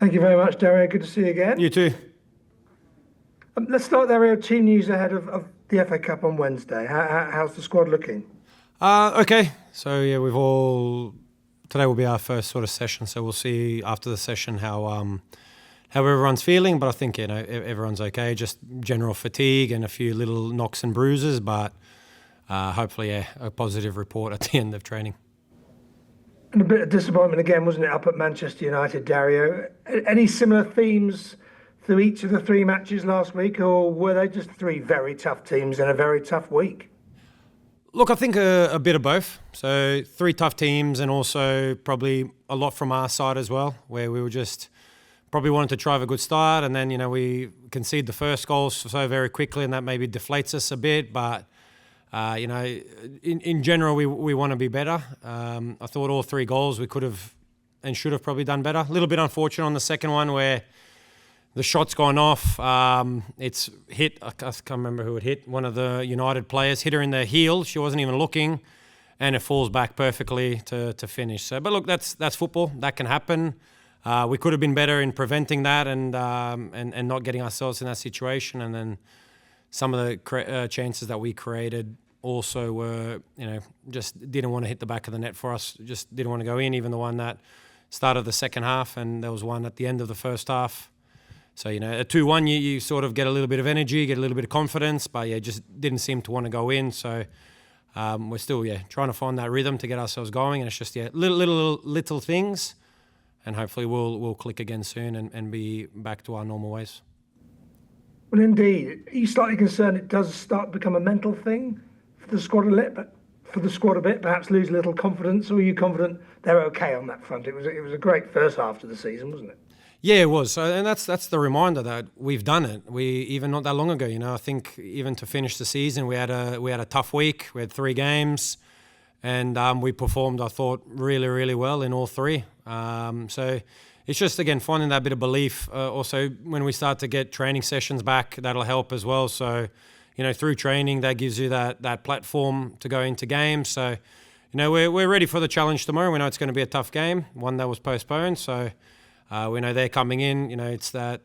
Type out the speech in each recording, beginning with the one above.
Thank you very much, Dario. Good to see you again. You too. Let's start, Dario. Team news ahead of the FA Cup on Wednesday. How's the squad looking? Okay. So yeah, today will be our first sort of session. So we'll see after the session how everyone's feeling. But I think everyone's okay. Just general fatigue and a few little knocks and bruises. But hopefully, a positive report at the end of training. And a bit of disappointment again, wasn't it, up at Manchester United, Dario? Any similar themes through each of the three matches last week, or were they just three very tough teams in a very tough week? Look, I think a bit of both. So 3 tough teams, and also probably a lot from our side as well, where we were just probably wanted to try a good start, and then we concede the first goal so very quickly, and that maybe deflates us a bit. But in general, we want to be better. I thought all 3 goals we could have and should have probably done better. A little bit unfortunate on the second one where the shot's gone off. It's hit, I can't remember who it hit, one of the United players, hit her in the heel. She wasn't even looking, and it falls back perfectly to finish. So, but look, that's football. That can happen. We could have been better in preventing that and not getting ourselves in that situation. And then some of the chances that we created also were, just didn't want to hit the back of the net for us. Just didn't want to go in, even the one that started the second half, and there was one at the end of the first half. So, a 2-1, you sort of get a little bit of energy, get a little bit of confidence, but just didn't seem to want to go in. So we're still, trying to find that rhythm to get ourselves going. And it's just, little things. And hopefully we'll click again soon and be back to our normal ways. Well, indeed. Are you slightly concerned it does start to become a mental thing for the squad a bit, perhaps lose a little confidence, or are you confident they're okay on that front? It was a great first half to the season, wasn't it? Yeah, it was. And that's the reminder that we've done it. We even not that long ago, I think even to finish the season, we had a tough week. We had 3 games, and we performed, I thought, really, really well in all 3. So it's just, again, finding that bit of belief. Also, when we start to get training sessions back, that'll help as well. So, through training, that gives you that platform to go into games. So, we're ready for the challenge tomorrow. We know it's going to be a tough game, one that was postponed. So we know they're coming in. It's the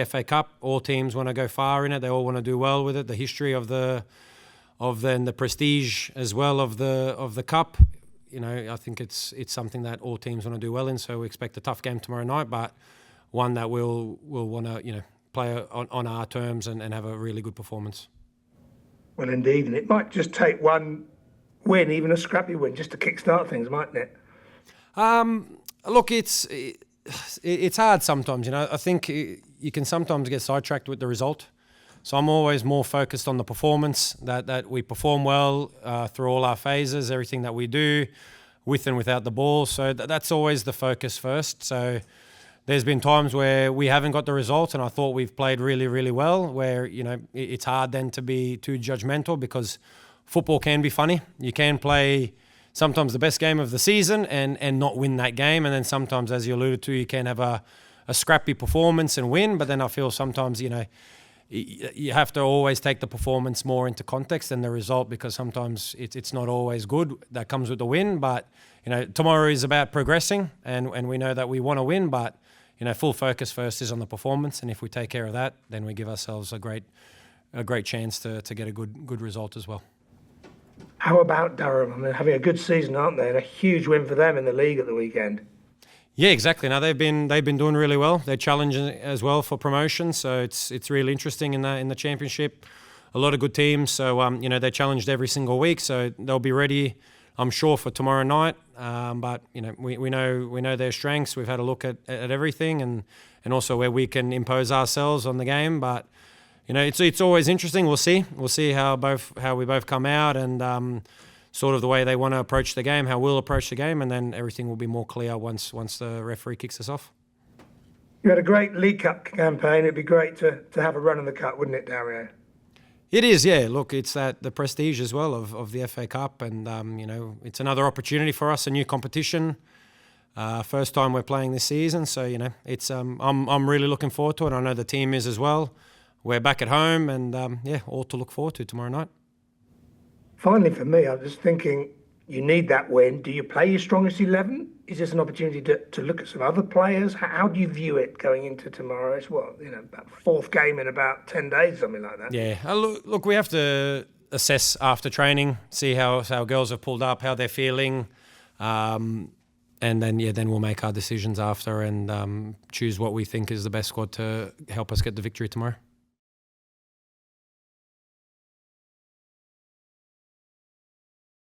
FA Cup. All teams want to go far in it. They all want to do well with it. The history of the prestige as well of the cup. I think it's something that all teams want to do well in. So we expect a tough game tomorrow night, but one that we'll want to play on our terms and have a really good performance. Well, indeed, and it might just take one win, even a scrappy win, just to kickstart things, mightn't it? Look, it's hard sometimes. I think you can sometimes get sidetracked with the result. So I'm always more focused on the performance, that we perform well through all our phases, everything that we do, with and without the ball. So that's always the focus first. So there's been times where we haven't got the result, and I thought we've played really, really well, where, it's hard then to be too judgmental, because football can be funny. You can play sometimes the best game of the season and not win that game. And then sometimes, as you alluded to, you can have a scrappy performance and win. But then I feel sometimes, you have to always take the performance more into context than the result, because sometimes it's not always good. That comes with the win. But, tomorrow is about progressing, and we know that we want to win. But, full focus first is on the performance. And if we take care of that, then we give ourselves a great chance to get a good result as well. How about Durham? I mean, having a good season, aren't they? And a huge win for them in the league at the weekend. Yeah, exactly. Now they've been doing really well. They're challenging as well for promotion, so it's really interesting in the championship. A lot of good teams, so they're challenged every single week, so they'll be ready, I'm sure, for tomorrow night. But we know their strengths. We've had a look at everything, and also where we can impose ourselves on the game. But it's always interesting. We'll see how we both come out, and sort of the way they want to approach the game, how we'll approach the game, and then everything will be more clear once the referee kicks us off. You had a great League Cup campaign. It'd be great to have a run in the Cup, wouldn't it, Dario? It is, yeah. Look, it's the prestige as well of the FA Cup, and it's another opportunity for us, a new competition. First time we're playing this season, so it's I'm really looking forward to it. I know the team is as well. We're back at home, and all to look forward to tomorrow night. Finally, for me, I was thinking, you need that win. Do you play your strongest 11? is this an opportunity to look at some other players? How do you view it going into tomorrow? It's about fourth game in about 10 days, something like that. Yeah, look, we have to assess after training, see how girls have pulled up, how they're feeling, and then we'll make our decisions after and choose what we think is the best squad to help us get the victory tomorrow.